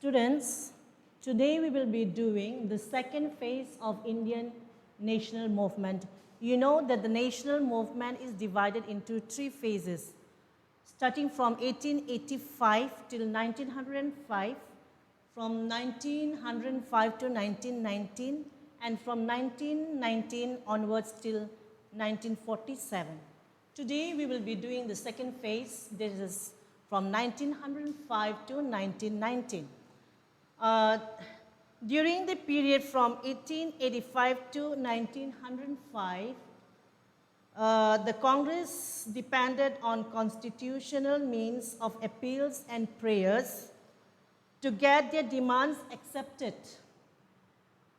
Students, today we will be doing the second phase of Indian national movement. You know that the national movement is divided into three phases, starting from 1885 till 1905, from 1905 to 1919, and from 1919 onwards till 1947. Today we will be doing the second phase, this is from 1905 to 1919. During the period from 1885 to 1905, the Congress depended on constitutional means of appeals and prayers to get their demands accepted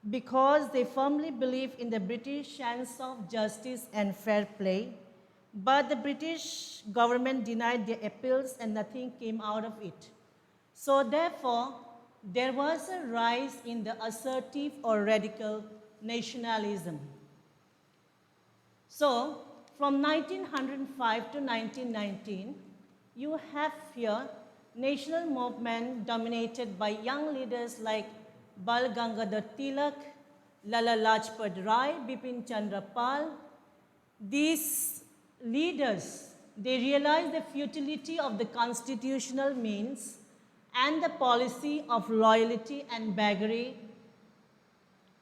because they firmly believed in the British sense of justice and fair play. But the British government denied their appeals and nothing came out of it. So therefore, there was a rise in the assertive or radical nationalism. So, from 1905 to 1919, you have here national movement dominated by young leaders like Bal Gangadhar Tilak, Lala Lajpat Rai, Bipin Chandra Pal. These leaders, they realized the futility of the constitutional means and the policy of loyalty and beggary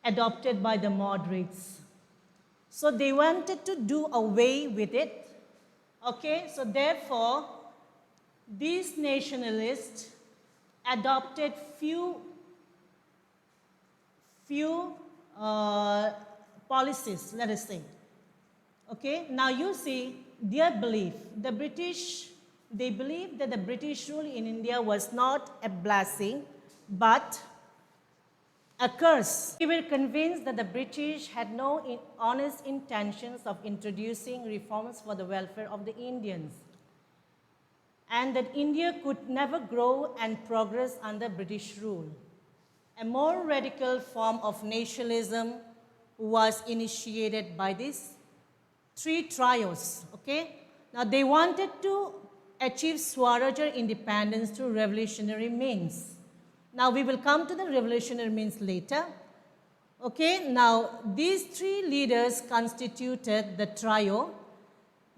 adopted by the moderates. So they wanted to do away with it. Okay, so therefore, these nationalists adopted few policies, let us say. Okay, now you see their belief. The British, they believed that the British rule in India was not a blessing, but a curse. We were convinced that the British had no honest intentions of introducing reforms for the welfare of the Indians, and that India could never grow and progress under British rule. A more radical form of nationalism was initiated by these three trios, okay? Now they wanted to achieve Swaraj or independence through revolutionary means. Now we will come to the revolutionary means later. Okay, now these three leaders constituted the trio.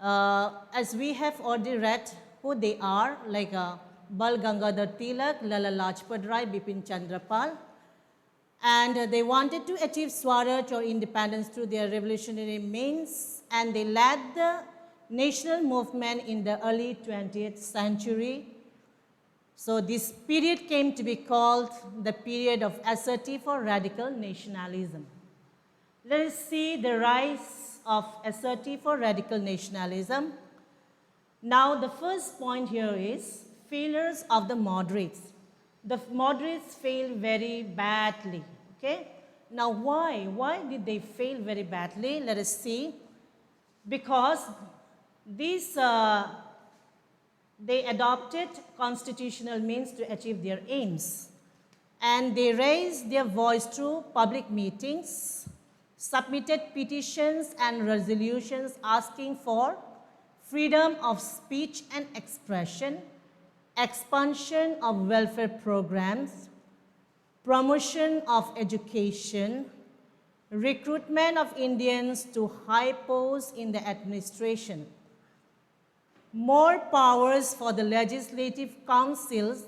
As we have already read who they are, like Bal Gangadhar Tilak, Lala Lajpat Rai, Bipin Chandra Pal. And they wanted to achieve Swaraj or independence through their revolutionary means, and they led the national movement in the early 20th century. So this period came to be called the period of assertive or radical nationalism. Let us see the rise of assertive or radical nationalism. Now the first point here is failures of the moderates. The moderates failed very badly, okay? Now why? Why did they fail very badly? Let us see. Because these, they adopted constitutional means to achieve their aims. And they raised their voice through public meetings, submitted petitions and resolutions asking for freedom of speech and expression, expansion of welfare programs, promotion of education, recruitment of Indians to high posts in the administration, more powers for the legislative councils,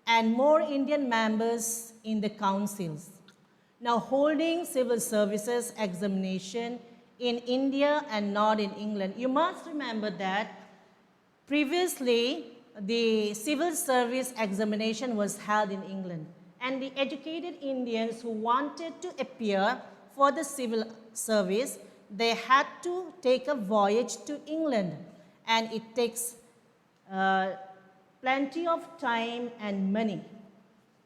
and more Indian members in the councils. Now holding civil services examination in India and not in England. You must remember that previously the civil service examination was held in England, and the educated Indians who wanted to appear for the civil service, they had to take a voyage to England, and it takes plenty of time and money.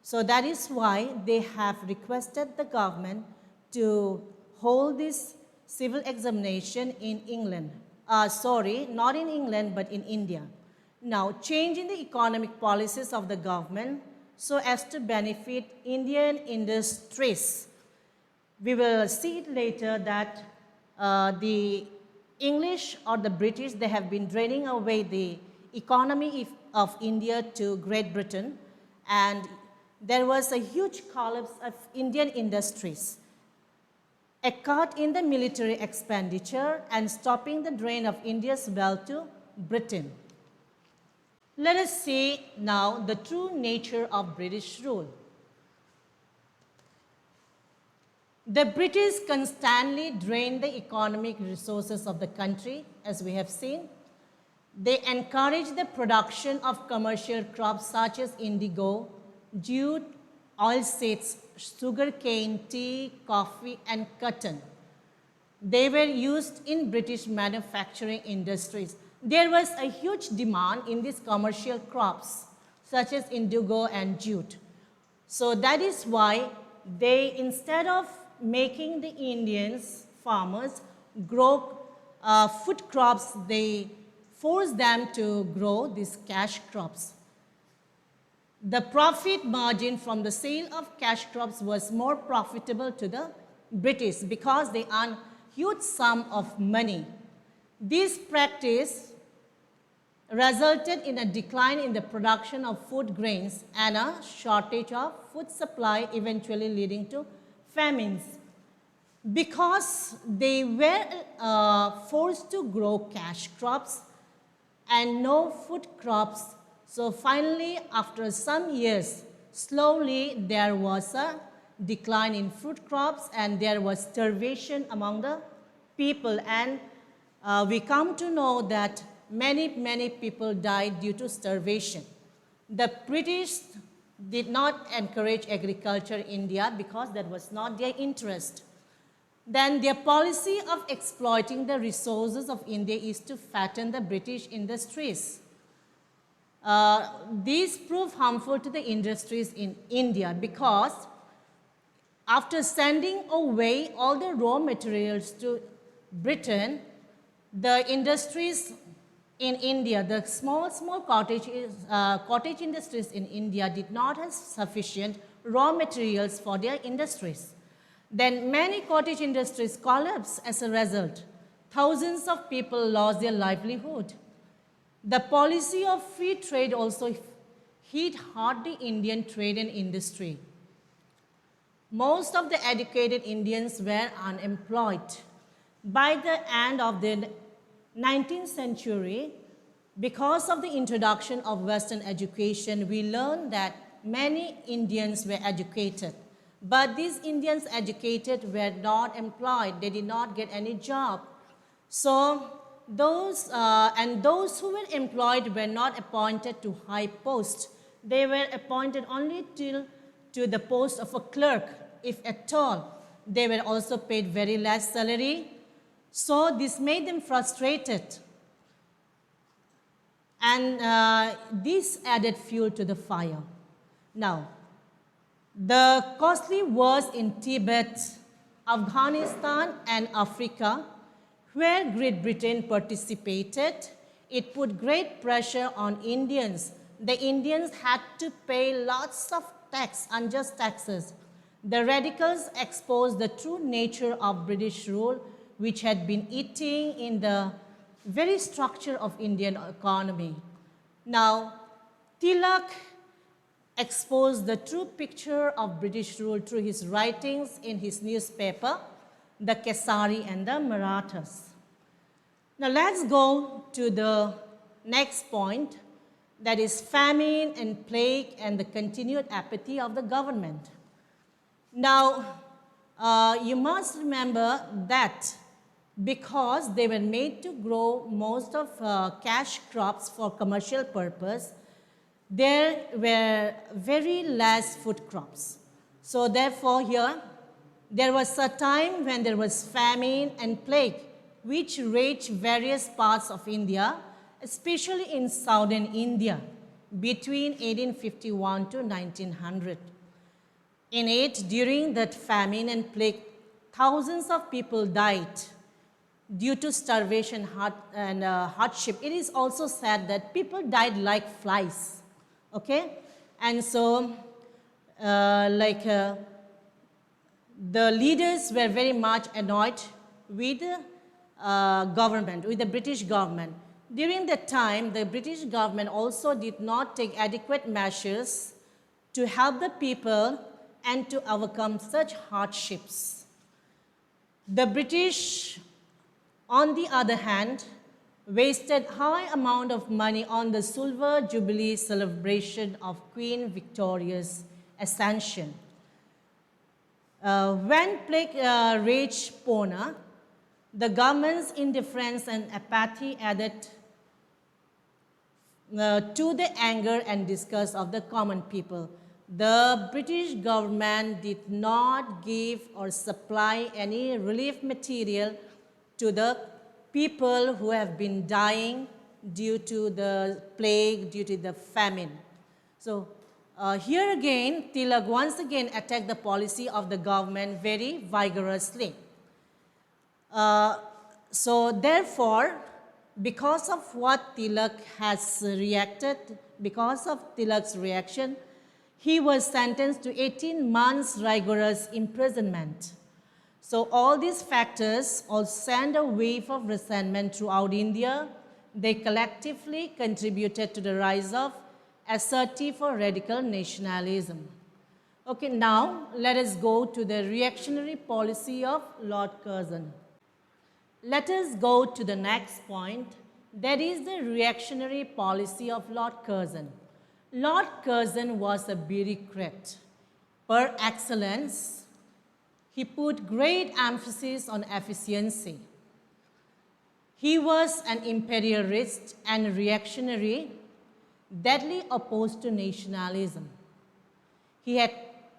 So that is why they have requested the government to hold this civil examination in England. Sorry, not in England, but in India. Now, changing the economic policies of the government so as to benefit Indian industries. We will see it later that the English or the British, they have been draining away the economy of India to Great Britain, and there was a huge collapse of Indian industries, a cut in the military expenditure, and stopping the drain of India's wealth to Britain. Let us see now the true nature of British rule. The British constantly drained the economic resources of the country, as we have seen. They encouraged the production of commercial crops such as indigo, jute, oilseeds, sugarcane, tea, coffee, and cotton. They were used in British manufacturing industries. There was a huge demand in these commercial crops, such as indigo and jute. So that is why they, instead of making the Indians, farmers, grow food crops, they forced them to grow these cash crops. The profit margin from the sale of cash crops was more profitable to the British because they earned huge sum of money. This practice resulted in a decline in the production of food grains and a shortage of food supply, eventually leading to famines. Because they were forced to grow cash crops and no food crops, so finally, after some years, slowly there was a decline in food crops and there was starvation among the people. And we come to know that many people died due to starvation. The British did not encourage agriculture in India because that was not their interest. Then their policy of exploiting the resources of India is to fatten the British industries. These proved harmful to the industries in India because after sending away all the raw materials to Britain, the industries in India, the small cottage industries in India did not have sufficient raw materials for their industries. Then many cottage industries collapsed as a result. Thousands of people lost their livelihood. The policy of free trade also hit hard the Indian trade and industry. Most of the educated Indians were unemployed. By the end of the 19th century, because of the introduction of Western education, we learned that many Indians were educated. But these Indians educated were not employed. They did not get any job. So those who were employed were not appointed to high posts. They were appointed only to the post of a clerk, if at all. They were also paid very less salary. So this made them frustrated. And this added fuel to the fire. Now, the costly wars in Tibet, Afghanistan, and Africa, where Great Britain participated, it put great pressure on Indians. The Indians had to pay lots of unjust taxes. The radicals exposed the true nature of British rule, which had been eating in the very structure of Indian economy. Now, Tilak exposed the true picture of British rule through his writings in his newspaper, the Kesari and the Marathas. Now let's go to the next point, that is famine and plague and the continued apathy of the government. Now, you must remember that because they were made to grow most of cash crops for commercial purpose, there were very less food crops. So therefore here, there was a time when there was famine and plague, which raged various parts of India, especially in southern India, between 1851 to 1900. In it, during that famine and plague, thousands of people died due to starvation and hardship. It is also said that people died like flies. Okay, and so the leaders were very much annoyed with the government, with the British government. During that time, the British government also did not take adequate measures to help the people and to overcome such hardships. The British, on the other hand, wasted high amount of money on the Silver Jubilee celebration of Queen Victoria's ascension. When plague raged Pona, the government's indifference and apathy added to the anger and disgust of the common people. The British government did not give or supply any relief material to the people who have been dying due to the plague, due to the famine. So here again, Tilak once again attacked the policy of the government very vigorously. So therefore, because of what Tilak has reacted, because of Tilak's reaction, he was sentenced to 18 months rigorous imprisonment. So all these factors all sent a wave of resentment throughout India. They collectively contributed to the rise of assertive or radical nationalism. Okay, now let us go to the reactionary policy of Lord Kherson. Let us go to the next point. That is the reactionary policy of Lord Kherson. Lord Kherson was a bureaucrat per excellence. He put great emphasis on efficiency. He was an imperialist and reactionary, deadly opposed to nationalism. He had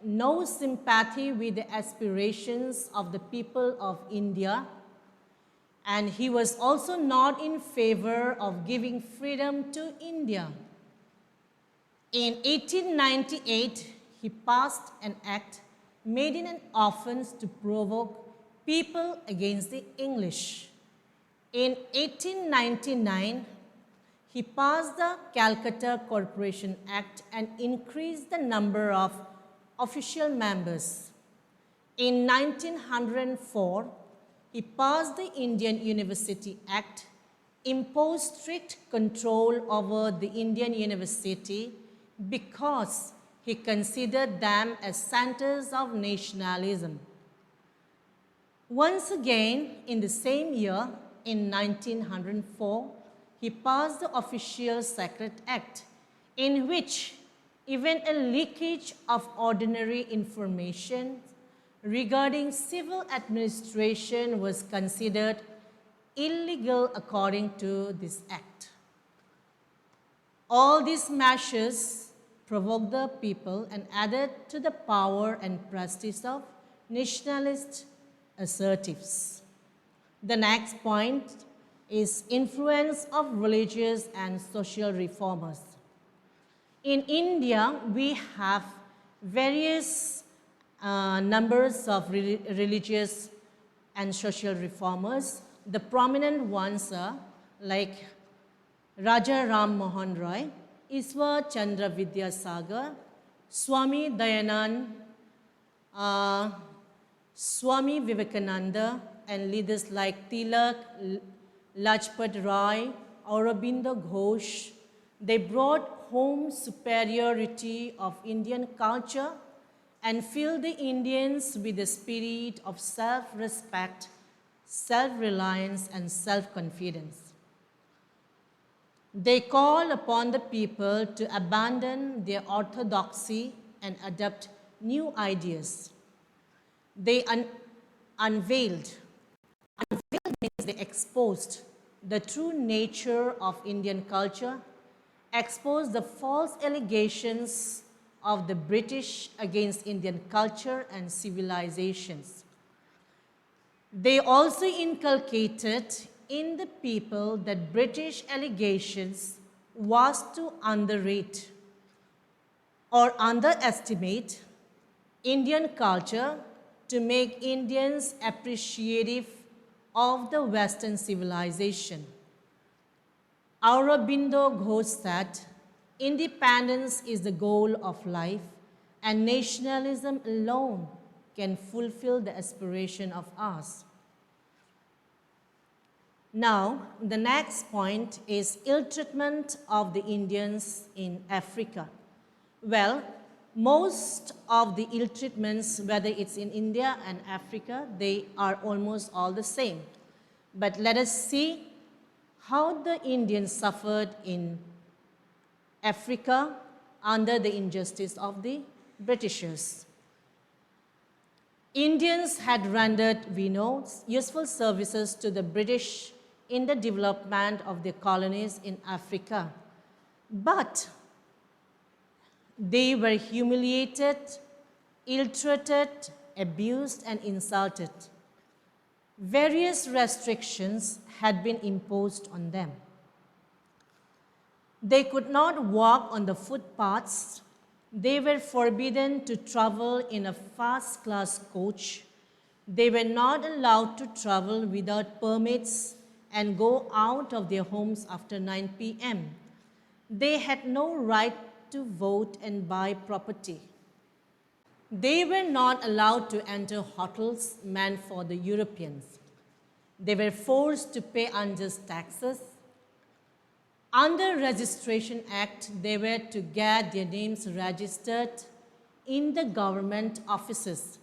no sympathy with the aspirations of the people of India, and he was also not in favor of giving freedom to India. In 1898, he passed an act made in an offense to provoke people against the English. In 1899, he passed the Calcutta Corporation Act and increased the number of official members. In 1904, he passed the Indian University Act, imposed strict control over the Indian University because he considered them as centers of nationalism. Once again, in the same year, in 1904, he passed the Official Secret Act, in which even a leakage of ordinary information regarding civil administration was considered illegal according to this act. All these measures provoked the people and added to the power and prestige of nationalist assertives. The next point is influence of religious and social reformers. In India, we have various numbers of religious and social reformers. The prominent ones are like Raja Ram Mohan Roy, Iswar Chandra Vidyasagar, Swami Dayanand, Swami Vivekananda, and leaders like Tilak, Lajpat Rai, Aurobindo Ghosh. They brought home superiority of Indian culture and filled the Indians with the spirit of self-respect, self-reliance, and self-confidence. They call upon the people to abandon their orthodoxy and adopt new ideas. They unveiled means they exposed the true nature of Indian culture, exposed the false allegations of the British against Indian culture and civilizations. They also inculcated in the people that British allegations was to underrate or underestimate Indian culture to make Indians appreciative of the Western civilization. Aurobindo Ghosh said, independence is the goal of life, and nationalism alone can fulfill the aspiration of us. Now, the next point is ill treatment of the Indians in Africa. Well, Most of the ill treatments, whether it's in India and Africa, they are almost all the same. But let us see how the Indians suffered in Africa under the injustice of the Britishers. Indians had rendered, we know, useful services to the British in the development of their colonies in Africa. But they were humiliated, ill-treated, abused, and insulted. Various restrictions had been imposed on them. They could not walk on the footpaths. They were forbidden to travel in a first-class coach. They were not allowed to travel without permits and go out of their homes after 9 p.m. They had no right to vote and buy property. They were not allowed to enter hotels meant for the Europeans. They were forced to pay unjust taxes. Under Registration Act, they were to get their names registered in the government offices.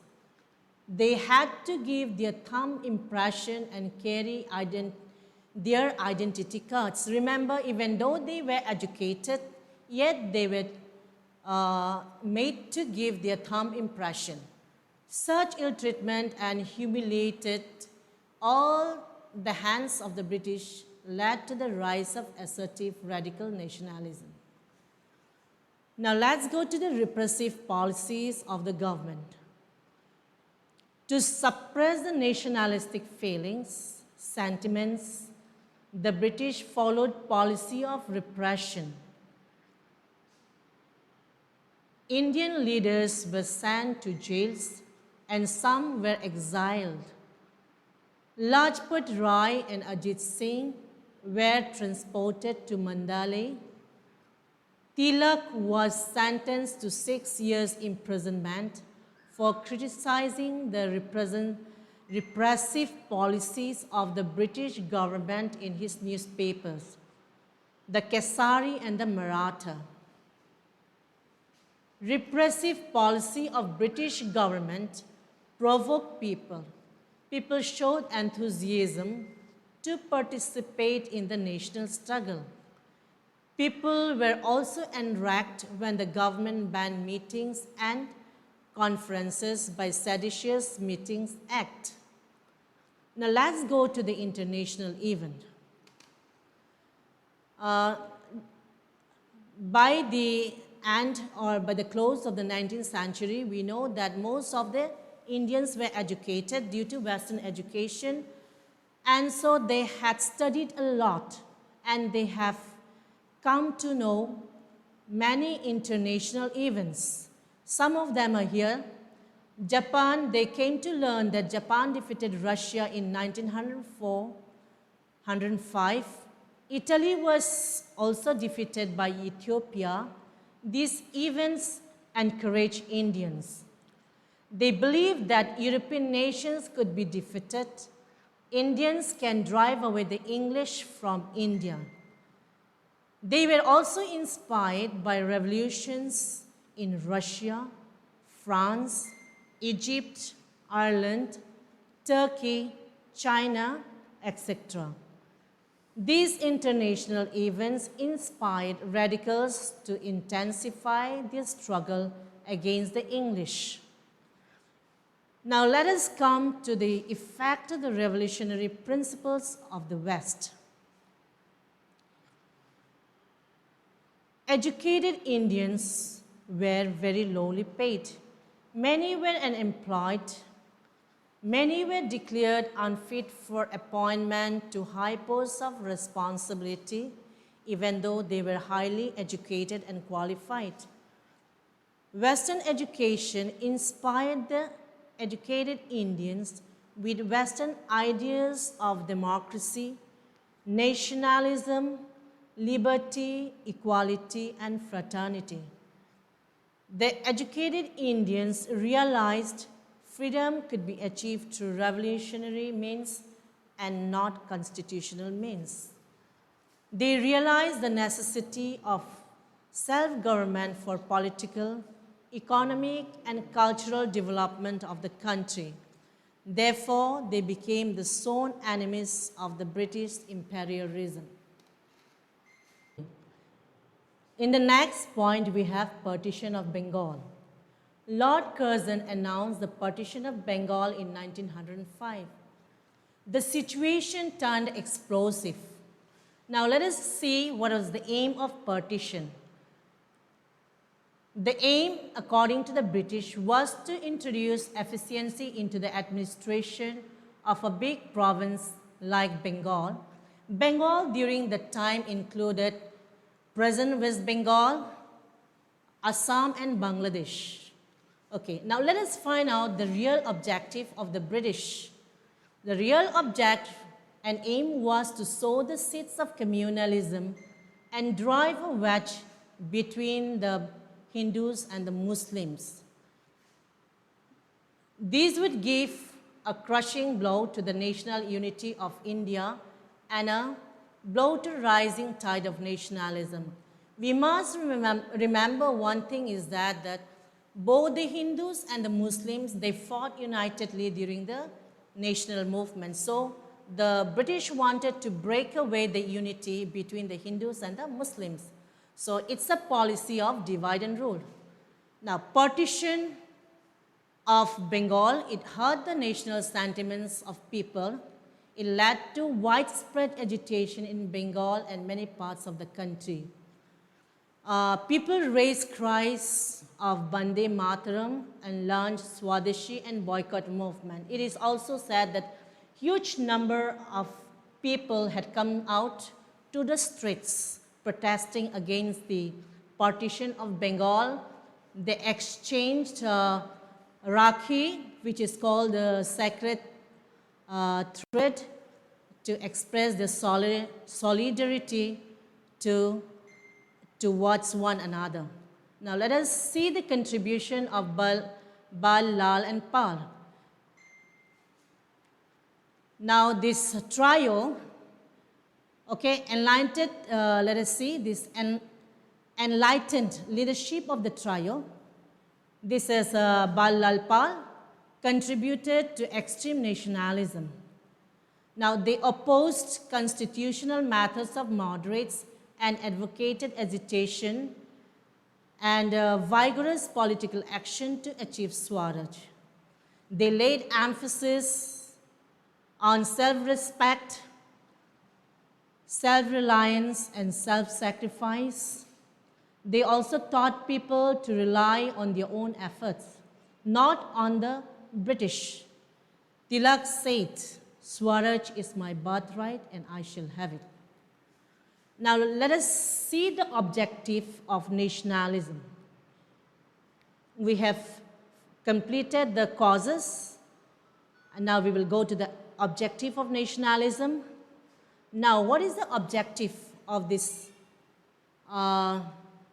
They had to give their thumb impression and carry their identity cards. Remember, even though they were educated, yet they were made to give their thumb impression. Such ill treatment and humiliated all the hands of the British led to the rise of assertive radical nationalism. Now let's go to the repressive policies of the government. To suppress the nationalistic feelings, sentiments, the British followed policy of repression. Indian leaders were sent to jails and some were exiled. Lajpat Rai and Ajit Singh were transported to Mandalay. Tilak was sentenced to 6 years imprisonment for criticizing the repressive policies of the British government in his newspapers, the Kesari and the Maratha. Repressive policy of British government provoked people. People showed enthusiasm to participate in the national struggle. People were also enraged when the government banned meetings and conferences by Seditious Meetings Act. Now let's go to the international event. By the end or by the close of the 19th century, we know that most of the Indians were educated due to Western education, and so they had studied a lot and they have come to know many international events. Some of them are here. Japan, they came to learn that Japan defeated Russia in 1904-105. Italy was also defeated by Ethiopia. These events encouraged Indians. They believed that European nations could be defeated. Indians can drive away the English from India. They were also inspired by revolutions in Russia, France, Egypt, Ireland, Turkey, China, etc. These international events inspired radicals to intensify their struggle against the English. Now let us come to the effect of the revolutionary principles of the West. Educated Indians were very lowly paid. Many were unemployed. Many were declared unfit for appointment to high posts of responsibility, even though they were highly educated and qualified. Western education inspired the educated Indians with Western ideas of democracy, nationalism, liberty, equality, and fraternity. The educated Indians realized freedom could be achieved through revolutionary means and not constitutional means. They realized the necessity of self-government for political, economic and cultural development of the country. Therefore, they became the sworn enemies of the British imperialism. In the next point, we have Partition of Bengal. Lord Kherson announced the Partition of Bengal in 1905. The situation turned explosive. Now let us see what was the aim of partition. The aim, according to the British, was to introduce efficiency into the administration of a big province like Bengal. Bengal during that time included present West Bengal, Assam and Bangladesh. Okay, now let us find out the real objective of the British. The real object and aim was to sow the seeds of communalism and drive a wedge between the Hindus and the Muslims. These would give a crushing blow to the national unity of India and a blow to rising tide of nationalism. We must remember one thing is that both the Hindus and the Muslims, they fought unitedly during the national movement. So the British wanted to break away the unity between the Hindus and the Muslims. So it's a policy of divide and rule. Now, partition of Bengal, it hurt the national sentiments of people. It led to widespread agitation in Bengal and many parts of the country. People raised cries of Bande Mataram and launched Swadeshi and boycott movement. It is also said that huge number of people had come out to the streets protesting against the partition of Bengal. They exchanged Rakhi, which is called the sacred thread, to express the solidarity towards one another. Now let us see the contribution of Bal, Lal and Pal. Now this trio, okay, enlightened, let us see this enlightened leadership of the trio. This is Bal Lal Pal contributed to extreme nationalism. Now they opposed constitutional methods of moderates and advocated agitation and vigorous political action to achieve Swaraj. They laid emphasis on self-respect, self-reliance and self-sacrifice. They also taught people to rely on their own efforts, not on the British. Tilak said, Swaraj is my birthright and I shall have it. Now let us see the objective of nationalism. We have completed the causes and now we will go to the objective of nationalism. Now what is the objective of this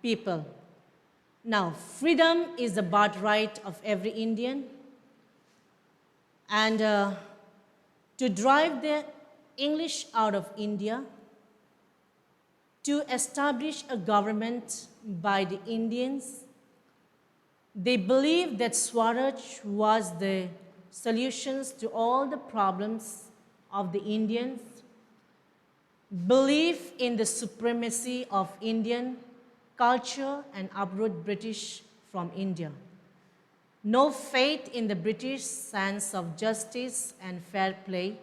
people? Now freedom is the birthright of every Indian, and to drive the English out of India, to establish a government by the Indians. They believed that Swaraj was the solutions to all the problems of the Indians. Belief in the supremacy of Indian culture and uproot British from India. No faith in the British sense of justice and fair play,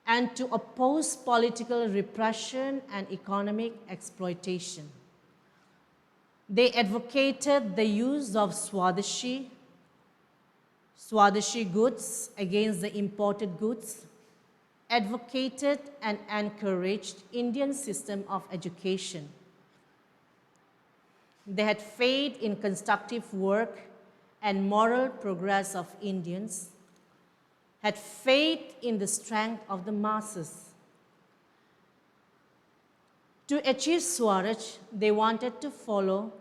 and to oppose political repression and economic exploitation. They advocated the use of Swadeshi goods against the imported goods, advocated and encouraged Indian system of education. They had faith in constructive work and moral progress of Indians, had faith in the strength of the masses. To achieve Swaraj, they wanted to follow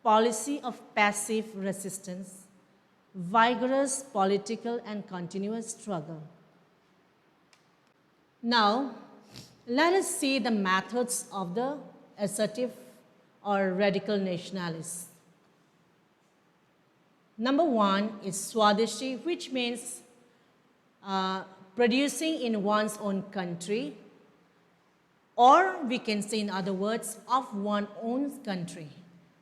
policy of passive resistance, vigorous political and continuous struggle. Now, let us see the methods of the assertive or radical nationalists. Number one is Swadeshi, which means producing in one's own country, or we can say in other words, of one's own country,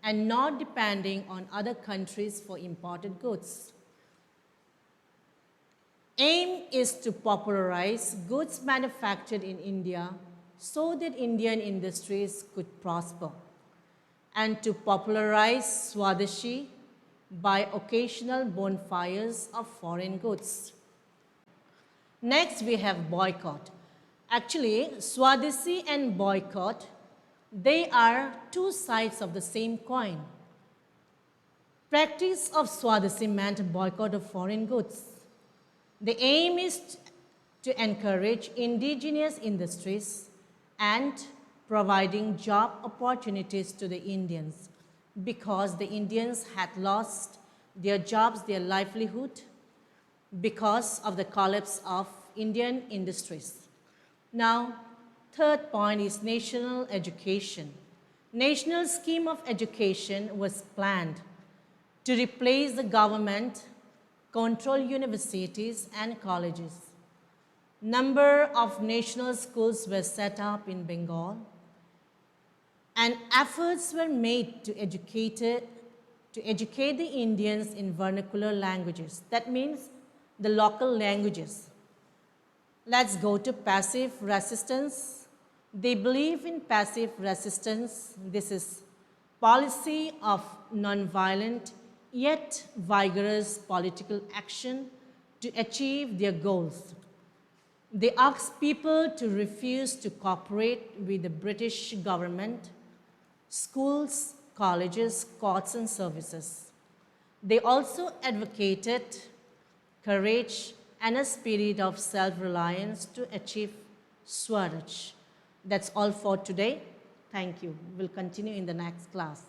and not depending on other countries for imported goods. Aim is to popularize goods manufactured in India so that Indian industries could prosper, and to popularize Swadeshi by occasional bonfires of foreign goods. Next, we have boycott. Actually, Swadeshi and boycott, they are two sides of the same coin. Practice of Swadeshi meant boycott of foreign goods. The aim is to encourage indigenous industries and providing job opportunities to the Indians, because the Indians had lost their jobs, their livelihood, because of the collapse of Indian industries. Now, third point is national education. National scheme of education was planned to replace the government controlled universities and colleges. Number of national schools were set up in Bengal, and efforts were made to educate the Indians in vernacular languages. That means the local languages. Let's go to passive resistance. They believe in passive resistance. This is policy of non-violent yet vigorous political action to achieve their goals. They ask people to refuse to cooperate with the British government, schools, colleges, courts and services. They also advocated courage and a spirit of self-reliance to achieve Swaraj. That's all for today. Thank you. We'll continue in the next class.